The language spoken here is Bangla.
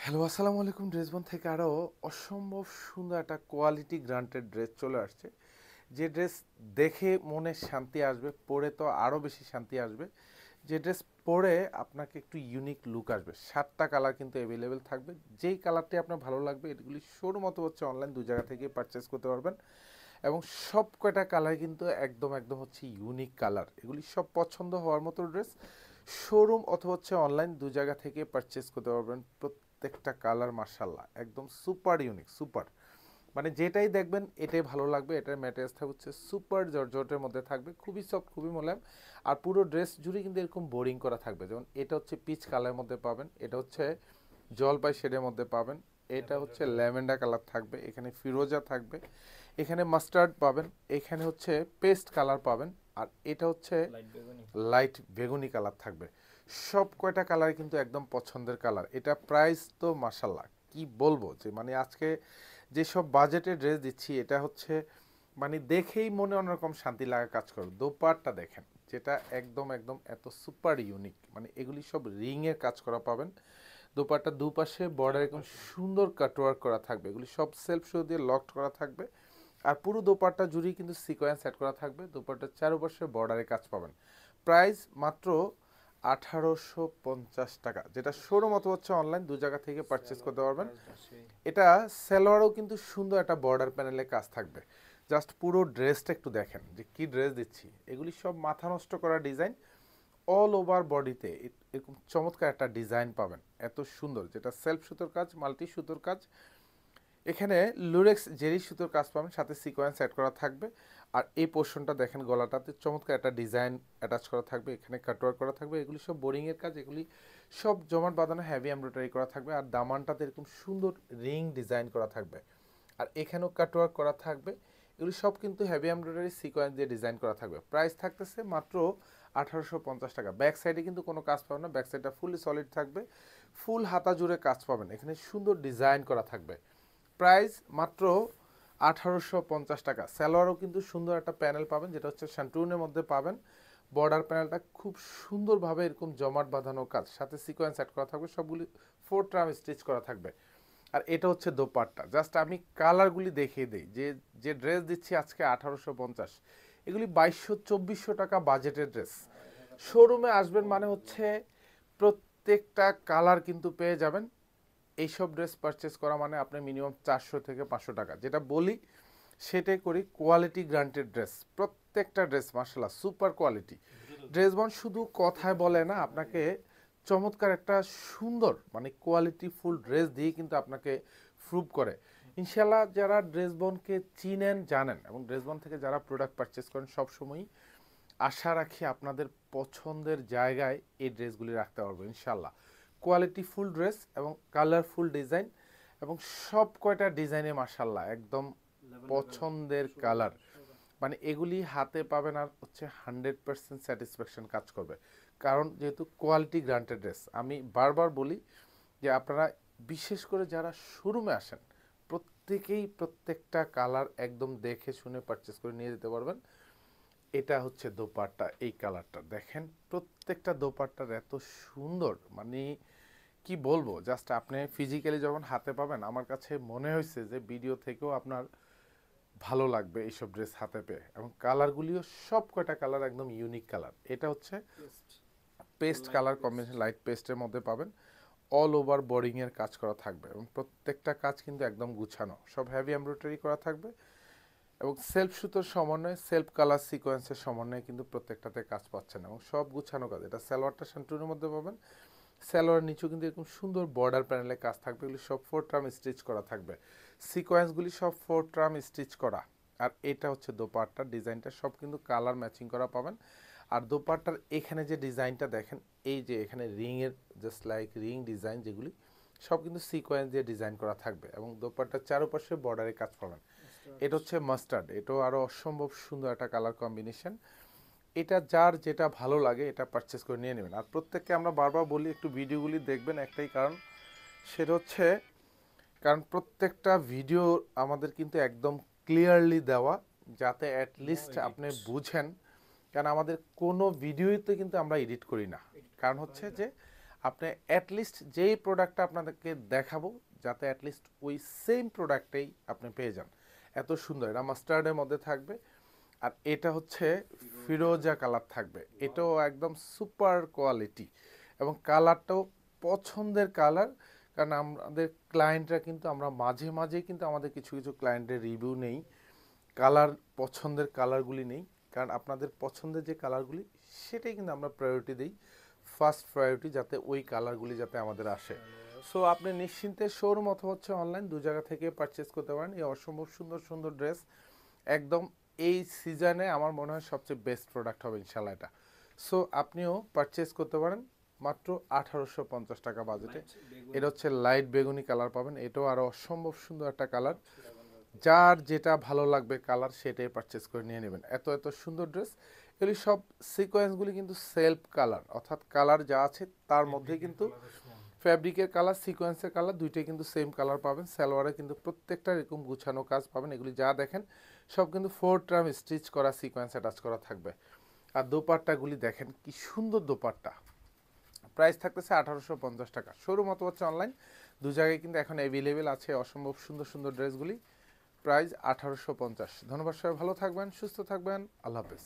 হ্যালো, আসসালামু আলাইকুম। ড্রেসবন থেকে আরও অসম্ভব সুন্দর একটা কোয়ালিটি গ্রান্টেড ড্রেস চলে আসছে। যে ড্রেস দেখে মনে শান্তি আসবে, পরে তো আরও বেশি শান্তি আসবে। যে ড্রেস পরে আপনাকে একটু ইউনিক লুক আসবে। 7টা কালার কিন্তু অ্যাভেলেবেল থাকবে। যেই কালারটি আপনার ভালো লাগবে এগুলি শোরুম অথবা হচ্ছে অনলাইন দুই জায়গা থেকে পারচেস করতে পারবেন। এবং সব কয়টা কালার কিন্তু একদম একদম হচ্ছে ইউনিক কালার। এগুলি সব পছন্দ হওয়ার মতো ড্রেস। শোরুম অথবা হচ্ছে অনলাইন দু জায়গা থেকে পারচেস করতে পারবেন। প্রত্যেকটা কালার মাশাআল্লাহ একদম সুপার ইউনিক, সুপার। মানে যেটাই দেখবেন এটাই ভালো লাগবে। এটার ম্যাটেরিয়ালসটা হচ্ছে সুপার জর্জেটের মধ্যে থাকবে, খুবই সফট, খুবই মোলায়েম। আর পুরো ড্রেস জুড়ে কিন্তু এরকম বোরিং করা থাকবে। যেমন এটা হচ্ছে পিচ কালারের মধ্যে পাবেন, এটা হচ্ছে জলপাই শেডের মধ্যে পাবেন, এটা হচ্ছে ল্যাভেন্ডার কালার থাকবে, এখানে ফিরোজা থাকবে, এখানে মাস্টার্ড পাবেন, এখানে হচ্ছে পেস্ট কালার পাবেন, আর এটা হচ্ছে লাইট বেগুনি কালার থাকবে। সব কয়টা কালার কিন্তু একদম পছন্দের কালার। এটা প্রাইস তো মাশাল্লাহ কি বলবো, যে মানে আজকে যেসব বাজেটে ড্রেস দিচ্ছি এটা হচ্ছে মানে দেখেই মনে অন্যরকম শান্তি লাগা কাজ করবে। দোপাট্টা দেখেন, যেটা একদম একদম এত সুপার ইউনিক। মানে এগুলি সব রিংয়ের কাজ করা পাবেন। দোপাট্টার দুপাশে বর্ডার এরকম সুন্দর কাটওয়ার্ক করা থাকবে। এগুলি সব সেলফ শো দিয়ে লকড করা থাকবে। আর পুরো দোপাট্টা জুড়েই কিন্তু সিকোয়েন্স সেট করা থাকবে। দোপাট্টার চারপাশে বর্ডারে কাজ পাবেন। প্রাইস মাত্র 1850 টাকা, যেটা শোরুম অথবা হচ্ছে অনলাইন দু জায়গা থেকে পারচেস করতে পারবেন। এটা সালোয়ারও কিন্তু সুন্দর একটা বর্ডার প্যানেলে কাজ থাকবে। জাস্ট পুরো ড্রেসটা একটু দেখেন যে কি ড্রেস দিচ্ছি। এগুলি সব মাথা নষ্ট করা ডিজাইন। অল ওভার বডিতে এরকম চমৎকার একটা ডিজাইন পাবেন, এত সুন্দর, যেটা সেলফ সুতোর কাজ, মাল্টি সুতোর কাজ। এখানে লুরেক্স জেরি সুতোর কাজ পাবেন, সাথে সিকোয়েন্স অ্যাড করা থাকবে। আর এই পোর্শনটা দেখেন, গলাটাতে চমৎকার একটা ডিজাইন অ্যাটাচ করা থাকবে, এখানে কাটওয়ার্ক করা থাকবে। এগুলি সব বোরিংয়ের কাজ, এগুলি সব জমাট বাঁধানো হেভি এমব্রয়ডারি করা থাকবে। আর দামানটাতে এরকম সুন্দর রিং ডিজাইন করা থাকবে, আর এখানেও কাটওয়ার্ক করা থাকবে। এগুলি সব কিন্তু হেভি এমব্রয়ডারি সিকোয়েন্স দিয়ে ডিজাইন করা থাকবে। প্রাইস থাকতেছে মাত্র 1850 টাকা। ব্যাক সাইডে কিন্তু কোনো কাজ পাবেন না, ব্যাক সাইডটা ফুলি সলিড থাকবে, ফুল হাতা জুড়ে কাজ পাবেন, এখানে সুন্দর ডিজাইন করা থাকবে। প্রাইস মাত্র 1850 টাকা। সালোয়ারও কিন্তু সুন্দর একটা প্যানেল পাবেন, যেটা হচ্ছে শান্টুনের মধ্যে পাবেন। বর্ডার প্যানেলটা খুব সুন্দরভাবে এরকম জমাট বাঁধানো কাজ, সাথে সিকোয়েন্স অ্যাড করা থাকবে, সবগুলি 4 ট্রাম স্টিচ করা থাকবে। আর এটা হচ্ছে দোপাট্টা। জাস্ট আমি কালারগুলি দেখিয়ে দিই। যে যে ড্রেস দিচ্ছি আজকে 1850, এগুলি 2200-2400 টাকা বাজেটের ড্রেস। শোরুমে আসবেন মানে হচ্ছে প্রত্যেকটা কালার কিন্তু পেয়ে যাবেন। এইসব ড্রেস পারচেস করা মানে আপনি মিনিমাম 400 থেকে 500 টাকা, যেটা বলি সেটাই করি। কোয়ালিটি গ্রান্টেড ড্রেস, প্রত্যেকটা ড্রেস মার্শাল্লাহ সুপার কোয়ালিটি। ড্রেস বন শুধু কথায় বলে না, আপনাকে চমৎকার একটা সুন্দর মানে কোয়ালিটি ফুল ড্রেস দিয়ে কিন্তু আপনাকে প্রুভ করে। ইনশাল্লাহ যারা ড্রেস বনকে চিনেন, জানেন, এবং ড্রেস বন থেকে যারা প্রোডাক্ট পারচেস করেন, সবসময়ই আশা রাখি আপনাদের পছন্দের জায়গায় এই ড্রেসগুলি রাখতে পারবো ইনশাল্লাহ। কোয়ালিটি ফুল ড্রেস এবং কালারফুল ডিজাইন, এবং সব কয়টা ডিজাইনে মাশাল্লাহ একদম পছন্দের কালার। মানে এগুলি হাতে পাবেন আর হচ্ছে 100% স্যাটিসফ্যাকশন কাজ করবে। কারণ যেহেতু কোয়ালিটি গ্রান্টেড ড্রেস, আমি বারবার বলি যে আপনারা বিশেষ করে যারা শোরুমে আসেন, প্রত্যেকেই প্রত্যেকটা কালার একদম দেখে শুনে পারচেস করে নিয়ে যেতে পারবেন। এটা হচ্ছে দোপাট্টা, এই কালারটা দেখেন, প্রত্যেকটা দোপাট্টার এত সুন্দর, মানে কি বলবো। জাস্ট আপনি ফিজিক্যালি যখন হাতে পাবেন, আমার কাছে মনে হয়েছে যে ভিডিও থেকেও আপনার ভালো লাগবে এইসব ড্রেস হাতে পেয়ে। এবং কালারগুলিও সব কয়টা কালার একদম ইউনিক কালার। এটা হচ্ছে পেস্ট কালার কম্বিনেশন, লাইট পেস্টের মধ্যে পাবেন। অল ওভার বোরিংয়ের কাজ করা থাকবে, এবং প্রত্যেকটা কাজ কিন্তু একদম গুছানো, সব হেভি এমব্রয়ডারি করা থাকবে। এবং সেলফ সুতোর সমন্বয়ে, সেলফ কালার সিকোয়েন্সের সমন্বয়ে কিন্তু প্রত্যেকটাতে কাজ পাচ্ছেন, এবং সব গুছানো কাজ। এটা সালোয়ারটা শান্টুনের মধ্যে পাবেন। সালোয়ার নিচেও কিন্তু এরকম সুন্দর বর্ডার প্যানেলে কাজ থাকবে। এগুলি সব 4 ট্রাম স্টিচ করা থাকবে, সিকোয়েন্সগুলি সব 4 ট্রাম স্টিচ করা। আর এটা হচ্ছে দোপাট্টার ডিজাইনটা, সব কিন্তু কালার ম্যাচিং করা পাবেন। আর দোপাট্টার এখানে যে ডিজাইনটা দেখেন, এই যে এখানে রিংয়ের জাস্ট লাইক রিং ডিজাইন, যেগুলি সব কিন্তু সিকোয়েন্স দিয়ে ডিজাইন করা থাকবে, এবং দোপাট্টার চারপাশে বর্ডারে কাজ পাবেন। এটা হচ্ছে মাস্টার্ড, এটাও আরও অসম্ভব সুন্দর একটা কালার কম্বিনেশন। এটা যার যেটা ভালো লাগে এটা পারচেস করে নিয়ে নেবেন। আর প্রত্যেককে আমরা বারবার বলি একটু ভিডিওগুলি দেখবেন, একটাই কারণ, সেটা হচ্ছে কারণ প্রত্যেকটা ভিডিও আমাদের কিন্তু একদম ক্লিয়ারলি দেওয়া, যাতে অ্যাটলিস্ট আপনি বুঝেন। কারণ আমাদের কোনো ভিডিওতে কিন্তু আমরা এডিট করি না, কারণ হচ্ছে যে আপনি অ্যাটলিস্ট যেই প্রোডাক্টটা আপনাদেরকে দেখাবো যাতে অ্যাটলিস্ট ওই সেম প্রোডাক্টেই আপনি পেয়ে যান। এত সুন্দর, এটা মাস্টার্ডের মধ্যে থাকবে। আর এটা হচ্ছে ফিরোজা কালার থাকবে, এটাও একদম সুপার কোয়ালিটি এবং কালারটাও পছন্দের কালার। কারণ আমাদের ক্লায়েন্টরা কিন্তু, আমরা মাঝে মাঝে কিন্তু আমাদের কিছু কিছু ক্লায়েন্টের রিভিউ নেই, কালার পছন্দের কালারগুলি নেই, কারণ আপনাদের পছন্দের যে কালারগুলি সেটাই কিন্তু আমরা প্রায়োরিটি দিই, ফার্স্ট প্রায়োরিটি, যাতে ওই কালারগুলি যাতে আমাদের আসে। সো আপনি নিশ্চিন্তে শোরুম অথবা হচ্ছে অনলাইন দু জায়গা থেকে পারচেস করতে পারেন এই অসম্ভব সুন্দর সুন্দর ড্রেস। একদম এই সিজনে আমার মনে হয় সবচেয়ে বেস্ট প্রোডাক্ট হবে ইনশাল্লাহ এটা। সো আপনিও পারচেস করতে পারেন মাত্র 1850 টাকা বাজেটে। এটা হচ্ছে লাইট বেগুনি কালার পাবেন, এটাও আরও অসম্ভব সুন্দর একটা কালার। যার যেটা ভালো লাগবে কালার সেটাই পারচেস করে নিয়ে নেবেন। এত এত সুন্দর ড্রেস, এগুলি সব সিকোয়েন্সগুলি কিন্তু সেলফ কালার, অর্থাৎ কালার যা আছে তার মধ্যে কিন্তু ফ্যাব্রিকের কালার, সিকোয়েন্সের কালার দুইটাই কিন্তু সেম কালার পাবেন। সালোয়ারে কিন্তু প্রত্যেকটা এরকম গুছানো কাজ পাবেন। এগুলি যা দেখেন সব কিন্তু 4 টার্ম স্টিচ করা, সিকোয়েন্স অ্যাটাচ করা থাকবে। আর দোপাট্টাগুলি দেখেন কি সুন্দর দোপাট্টা। প্রাইস থাকতেছে 1850 টাকা। শোরুম অথবা হচ্ছে অনলাইন দু জায়গায় কিন্তু এখন অ্যাভেলেবেল আছে অসম্ভব সুন্দর সুন্দর ড্রেসগুলি। প্রাইস 1850। ধন্যবাদ, সবাই ভালো থাকবেন, সুস্থ থাকবেন, আল্লাহ হাফেজ।